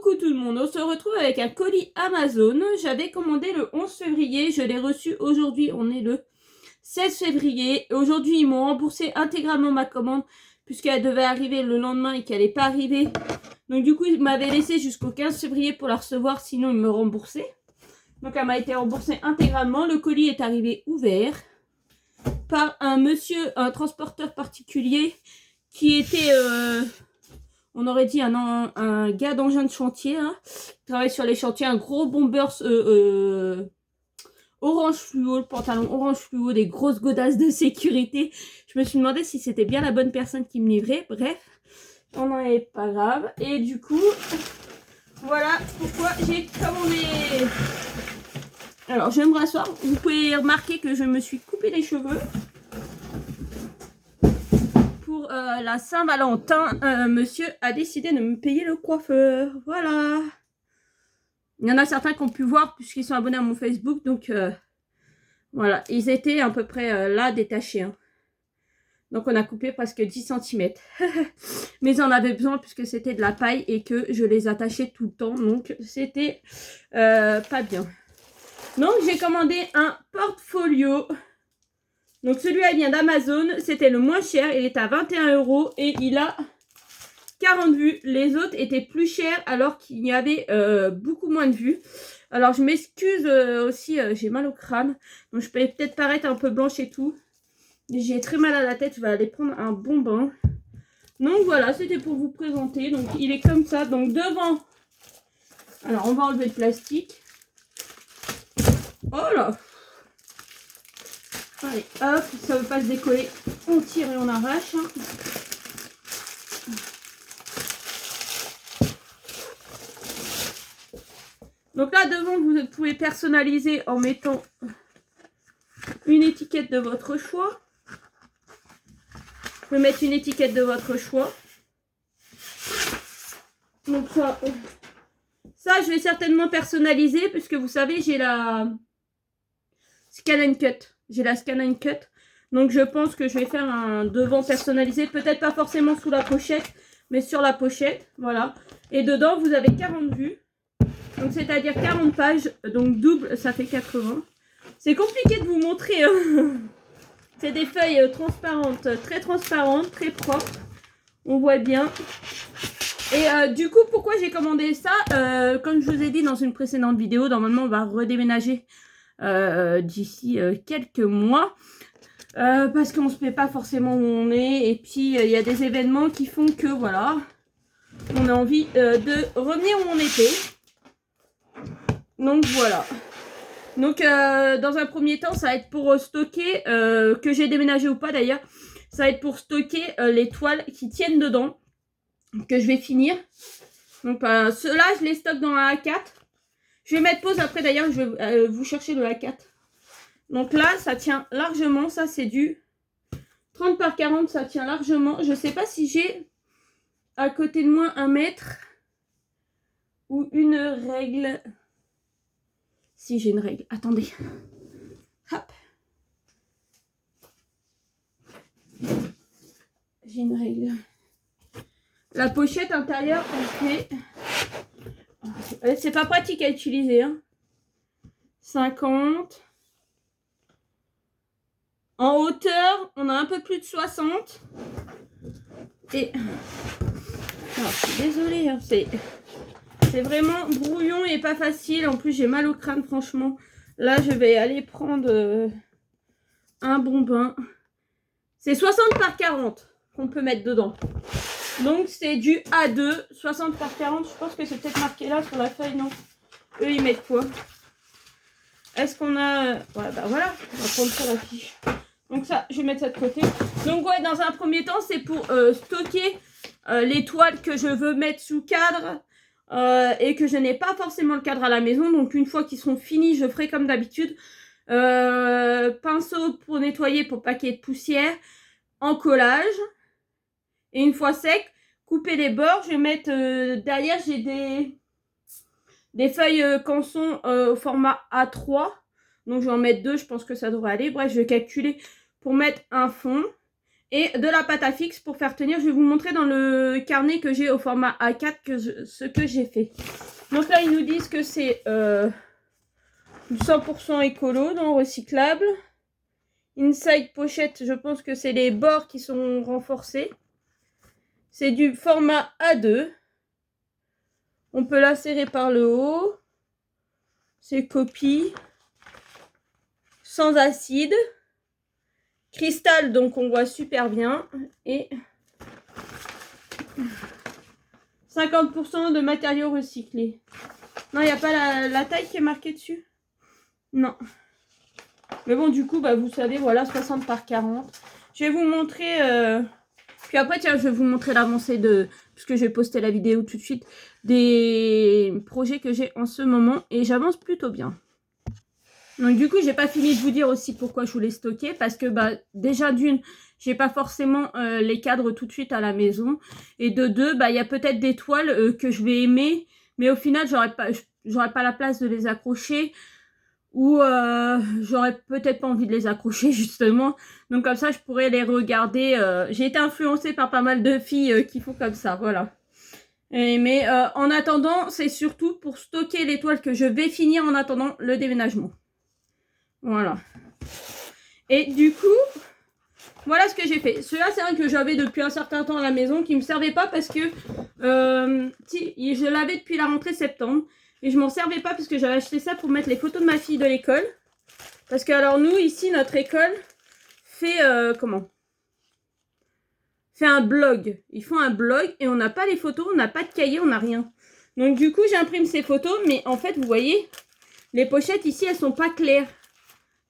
Coucou tout le monde, on se retrouve avec un colis Amazon. J'avais commandé le 11 février, je l'ai reçu aujourd'hui, on est le 16 février. Aujourd'hui, ils m'ont remboursé intégralement ma commande puisqu'elle devait arriver le lendemain et qu'elle n'est pas arrivée. Donc du coup, ils m'avaient laissé jusqu'au 15 février pour la recevoir, sinon ils me remboursaient. Donc elle m'a été remboursée intégralement. Le colis est arrivé ouvert par un monsieur, un transporteur particulier qui était... on aurait dit un gars d'engin de chantier, hein, qui travaille sur les chantiers, un gros bomber orange fluo, le pantalon orange fluo, des grosses godasses de sécurité. Je me suis demandé si c'était bien la bonne personne qui me livrait. Bref, on n'en est pas grave. Et du coup, voilà pourquoi j'ai commandé. Alors, je vais me rasseoir. Vous pouvez remarquer que je me suis coupé les cheveux. Pour la Saint-Valentin, monsieur a décidé de me payer le coiffeur. Voilà. Il y en a certains qui ont pu voir puisqu'ils sont abonnés à mon Facebook. Donc, voilà. Ils étaient à peu près là, détachés. Hein. Donc, on a coupé presque 10 cm. Mais ils en avaient besoin puisque c'était de la paille et que je les attachais tout le temps. Donc, c'était pas bien. Donc, j'ai commandé un portfolio. Donc celui-là, il vient d'Amazon. C'était le moins cher. Il est à 21 € et il a 40 vues. Les autres étaient plus chers alors qu'il y avait beaucoup moins de vues. Alors je m'excuse aussi, j'ai mal au crâne. Donc je peux peut-être paraître un peu blanche et tout. J'ai très mal à la tête. Je vais aller prendre un bon bain. Donc voilà, c'était pour vous présenter. Donc il est comme ça. Donc devant. Alors on va enlever le plastique. Oh là! Allez, hop, ça ne veut pas se décoller. On tire et on arrache. Donc là, devant, vous pouvez personnaliser en mettant une étiquette de votre choix. Vous pouvez mettre une étiquette de votre choix. Donc ça, je vais certainement personnaliser puisque vous savez, j'ai la Scan and Cut. J'ai la Scan and Cut. Donc je pense que je vais faire un devant personnalisé. Peut-être pas forcément sous la pochette, mais sur la pochette. Voilà. Et dedans, vous avez 40 vues. Donc c'est-à-dire 40 pages. Donc double, ça fait 80. C'est compliqué de vous montrer. Hein. C'est des feuilles transparentes, très propres. On voit bien. Et du coup, pourquoi j'ai commandé ça comme je vous ai dit dans une précédente vidéo, normalement on va redéménager d'ici quelques mois. Parce qu'on ne se met pas forcément où on est. Et puis, il y a des événements qui font que, voilà, on a envie de revenir où on était. Donc, voilà. Donc, dans un premier temps, ça va être pour stocker, que j'ai déménagé ou pas d'ailleurs, ça va être pour stocker les toiles qui tiennent dedans, que je vais finir. Donc, ceux-là, je les stocke dans un A4. Je vais mettre pause après d'ailleurs, je vais vous chercher le A4. Donc là, ça tient largement. Ça, c'est du 30 par 40. Ça tient largement. Je ne sais pas si j'ai à côté de moi 1 mètre ou une règle. Si, j'ai une règle. Attendez. Hop. J'ai une règle. La pochette intérieure, elle fait... C'est pas pratique à utiliser. Hein. 50... En hauteur, on a un peu plus de 60. Et... Alors, je suis désolée, hein, c'est vraiment brouillon et pas facile. En plus, j'ai mal au crâne, franchement. Là, je vais aller prendre un bon bain. C'est 60 par 40 qu'on peut mettre dedans. Donc, c'est du A2, 60 par 40. Je pense que c'est peut-être marqué là sur la feuille, non? Eux, ils mettent quoi? Est-ce qu'on a... Ouais, bah voilà, on va prendre ça la fiche. Donc ça, je vais mettre ça de côté. Donc ouais, dans un premier temps, c'est pour stocker les toiles que je veux mettre sous cadre et que je n'ai pas forcément le cadre à la maison. Donc une fois qu'ils seront finis, je ferai comme d'habitude. Pinceau pour nettoyer, pour pas qu'il y ait de poussière. En collage. Et une fois sec, couper les bords. Je vais mettre derrière, j'ai des feuilles canson au format A3. Donc je vais en mettre 2, je pense que ça devrait aller. Bref, je vais calculer pour mettre un fond. et de la pâte à fixe pour faire tenir. Je vais vous montrer dans le carnet que j'ai au format A4 ce que j'ai fait. Donc là, ils nous disent que c'est du 100% écolo, non recyclable. Inside pochette, je pense que c'est les bords qui sont renforcés. C'est du format A2. On peut la serrer par le haut. C'est copie. Sans acide. Cristal, donc on voit super bien. Et 50% de matériaux recyclés. Non, il n'y a pas la taille qui est marquée dessus. Non. Mais bon, du coup, bah, vous savez, voilà, 60 par 40. Je vais vous montrer... Puis après, tiens, je vais vous montrer l'avancée de... Puisque j'ai posté la vidéo tout de suite. Des projets que j'ai en ce moment. Et j'avance plutôt bien. Donc du coup, j'ai pas fini de vous dire aussi pourquoi je voulais stocker. Parce que bah, déjà d'une, j'ai pas forcément les cadres tout de suite à la maison. Et de deux, bah, il y a peut-être des toiles que je vais aimer. Mais au final, j'aurais pas la place de les accrocher. Ou j'aurais peut-être pas envie de les accrocher justement. Donc comme ça, je pourrais les regarder. J'ai été influencée par pas mal de filles qui font comme ça, voilà. Mais en attendant, c'est surtout pour stocker les toiles que je vais finir en attendant le déménagement. Voilà. Et du coup, voilà ce que j'ai fait. Celui-là, c'est un que j'avais depuis un certain temps à la maison, qui me servait pas parce que je l'avais depuis la rentrée septembre. Et je m'en servais pas parce que j'avais acheté ça pour mettre les photos de ma fille de l'école. Parce que alors nous, ici, notre école fait fait un blog. Ils font un blog et on n'a pas les photos, on n'a pas de cahier, on n'a rien. Donc du coup, j'imprime ces photos. Mais en fait, vous voyez, les pochettes ici, elles sont pas claires.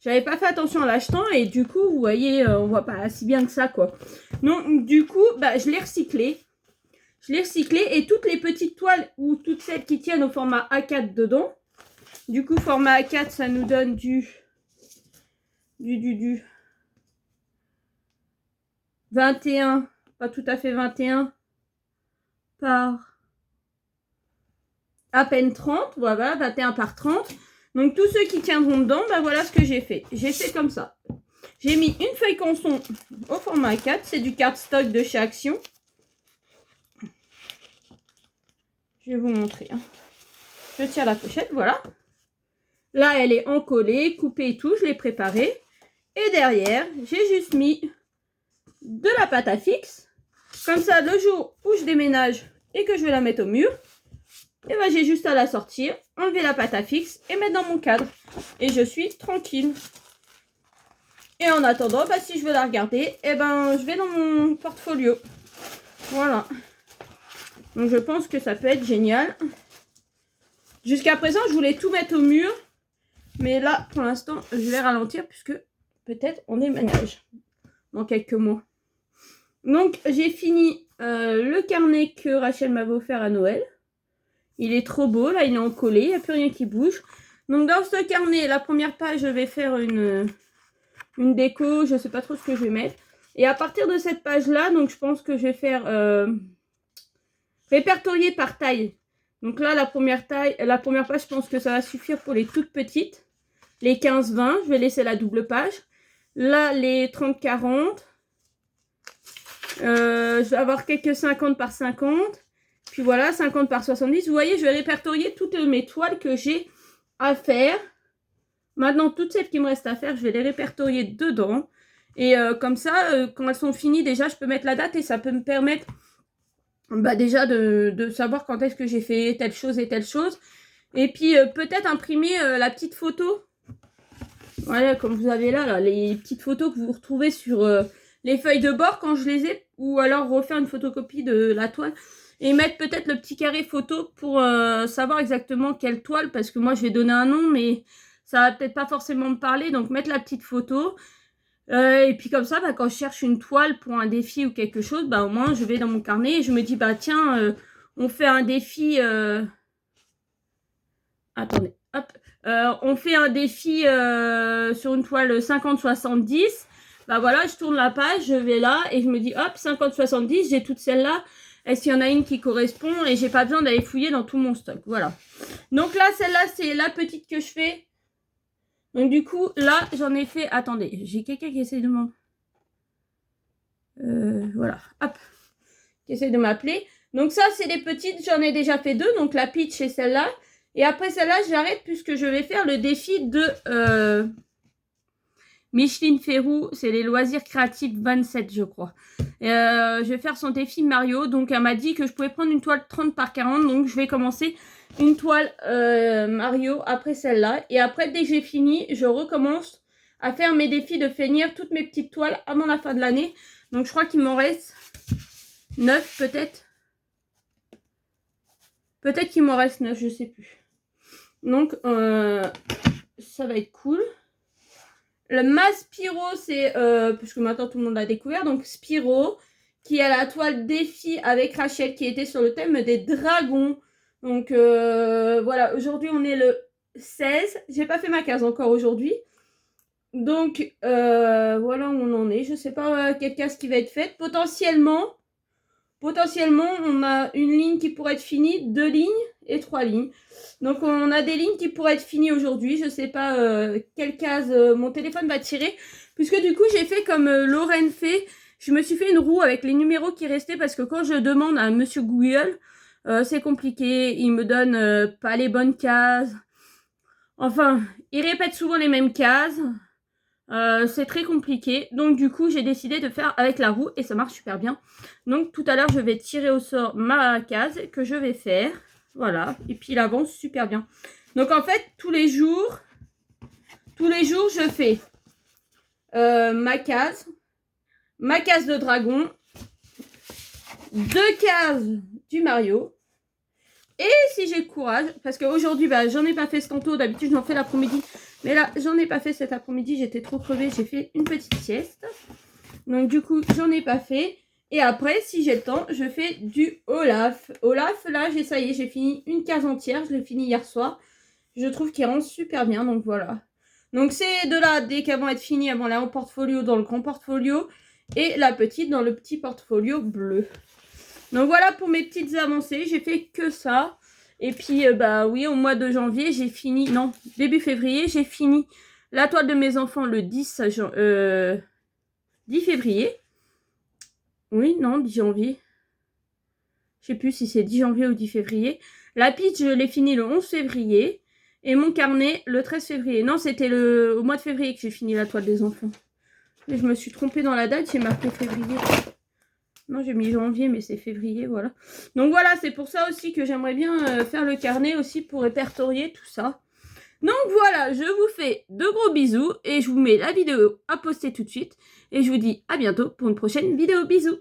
J'avais pas fait attention en l'achetant et du coup, vous voyez, on voit pas si bien que ça, quoi. Donc du coup, bah, je l'ai recyclé. Je l'ai recyclé et toutes les petites toiles ou toutes celles qui tiennent au format A4 dedans. Du coup, format A4, ça nous donne du 21, pas tout à fait 21 par à peine 30. Voilà, 21 par 30. Donc tous ceux qui tiendront dedans, bah voilà ce que j'ai fait. J'ai fait comme ça. J'ai mis une feuille canson au format A4. C'est du cardstock de chez Action. Je vais vous montrer. Hein. Je tire la pochette, voilà. Là, elle est encollée, coupée et tout. Je l'ai préparée. Et derrière, j'ai juste mis de la pâte à fixe. Comme ça, le jour où je déménage et que je vais la mettre au mur, et ben, j'ai juste à la sortir, enlever la pâte à fixe et mettre dans mon cadre. Et je suis tranquille. Et en attendant, bah, si je veux la regarder, et ben, je vais dans mon portfolio. Voilà. Donc je pense que ça peut être génial. Jusqu'à présent, je voulais tout mettre au mur. Mais là, pour l'instant, je vais ralentir puisque peut-être on déménage dans quelques mois. Donc, j'ai fini le carnet que Rachel m'avait offert à Noël. Il est trop beau. Là, il est encollé. Il n'y a plus rien qui bouge. Donc, dans ce carnet, la première page, je vais faire une déco. Je ne sais pas trop ce que je vais mettre. Et à partir de cette page-là, donc je pense que je vais faire... répertorié par taille. Donc là, la première page, je pense que ça va suffire pour les toutes petites. Les 15-20, je vais laisser la double page. Là, les 30-40. Je vais avoir quelques 50 par 50. Puis voilà, 50 par 70. Vous voyez, je vais répertorier toutes mes toiles que j'ai à faire. Maintenant, toutes celles qui me restent à faire, je vais les répertorier dedans. Et comme ça, quand elles sont finies, déjà, je peux mettre la date et ça peut me permettre... Bah déjà de savoir quand est-ce que j'ai fait telle chose et telle chose. Et puis peut-être imprimer la petite photo. Voilà, comme vous avez là, les petites photos que vous retrouvez sur les feuilles de bord quand je les ai. Ou alors refaire une photocopie de la toile. Et mettre peut-être le petit carré photo pour savoir exactement quelle toile. Parce que moi je vais donner un nom mais ça va peut-être pas forcément me parler. Donc mettre la petite photo. Et puis comme ça, bah, quand je cherche une toile pour un défi ou quelque chose, bah, au moins je vais dans mon carnet et je me dis, bah tiens, on fait un défi... Attendez, hop. On fait un défi sur une toile 50-70. Bah voilà, je tourne la page, je vais là et je me dis, hop, 50-70, j'ai toutes celles-là. Est-ce qu'il y en a une qui correspond? Et j'ai pas besoin d'aller fouiller dans tout mon stock. Voilà. Donc là, celle-là, c'est la petite que je fais. Donc du coup, là, j'en ai fait... Attendez, j'ai quelqu'un qui essaie de m'en... Voilà, hop, qui essaie de m'appeler. Donc ça, c'est les petites, j'en ai déjà fait 2, donc la Peach et celle-là. Et après celle-là, j'arrête puisque je vais faire le défi de Micheline Ferrou, c'est les loisirs créatifs 27, je crois. Je vais faire son défi Mario, donc elle m'a dit que je pouvais prendre une toile 30 par 40, donc je vais commencer une toile Mario après celle-là. Et après, dès que j'ai fini, je recommence à faire mes défis de finir toutes mes petites toiles avant la fin de l'année. Donc je crois qu'il m'en reste 9 peut-être. Peut-être qu'il m'en reste 9, je sais plus. Donc ça va être cool. Le masque Spyro, c'est, puisque maintenant tout le monde l'a découvert, donc Spyro, qui a la toile défi avec Rachel, qui était sur le thème des dragons. Donc voilà, aujourd'hui on est le 16, j'ai pas fait ma case encore aujourd'hui. Donc voilà où on en est, je sais pas quelle case qui va être faite. Potentiellement, on a une ligne qui pourrait être finie, 2 lignes et 3 lignes. Donc on a des lignes qui pourraient être finies aujourd'hui. Je sais pas quelle case mon téléphone va tirer. Puisque du coup j'ai fait comme Lorraine fait. Je me suis fait une roue avec les numéros qui restaient. Parce que quand je demande à Monsieur Google, c'est compliqué. Il me donne pas les bonnes cases. Enfin, il répète souvent les mêmes cases. C'est très compliqué. Donc du coup j'ai décidé de faire avec la roue. Et ça marche super bien. Donc tout à l'heure je vais tirer au sort ma case que je vais faire. Voilà, et puis il avance super bien. Donc en fait, tous les jours, je fais ma case de dragon, 2 cases du Mario. Et si j'ai le courage, parce qu'aujourd'hui, bah, j'en ai pas fait ce tantôt, d'habitude j'en fais l'après-midi. Mais là, j'en ai pas fait cet après-midi, j'étais trop crevée, j'ai fait une petite sieste. Donc du coup, j'en ai pas fait. Et après, si j'ai le temps, je fais du Olaf. Olaf, là, ça y est, j'ai fini une case entière. Je l'ai fini hier soir. Je trouve qu'il rend super bien, donc voilà. Donc c'est de là, dès qu'elles vont être finies, elles vont aller en portfolio dans le grand portfolio. Et la petite dans le petit portfolio bleu. Donc voilà pour mes petites avancées. J'ai fait que ça. Et puis, bah oui, au mois de janvier, j'ai fini... Non, début février, j'ai fini la toile de mes enfants le 10 février. Oui, non, 10 janvier. Je sais plus si c'est 10 janvier ou 10 février. La Peach, je l'ai fini le 11 février. Et mon carnet, le 13 février. Non, c'était au mois de février que j'ai fini la toile des enfants. Et je me suis trompée dans la date, j'ai marqué février. Non, j'ai mis janvier, mais c'est février, voilà. Donc voilà, c'est pour ça aussi que j'aimerais bien faire le carnet aussi pour répertorier tout ça. Donc voilà, je vous fais de gros bisous et je vous mets la vidéo à poster tout de suite. Et je vous dis à bientôt pour une prochaine vidéo. Bisous!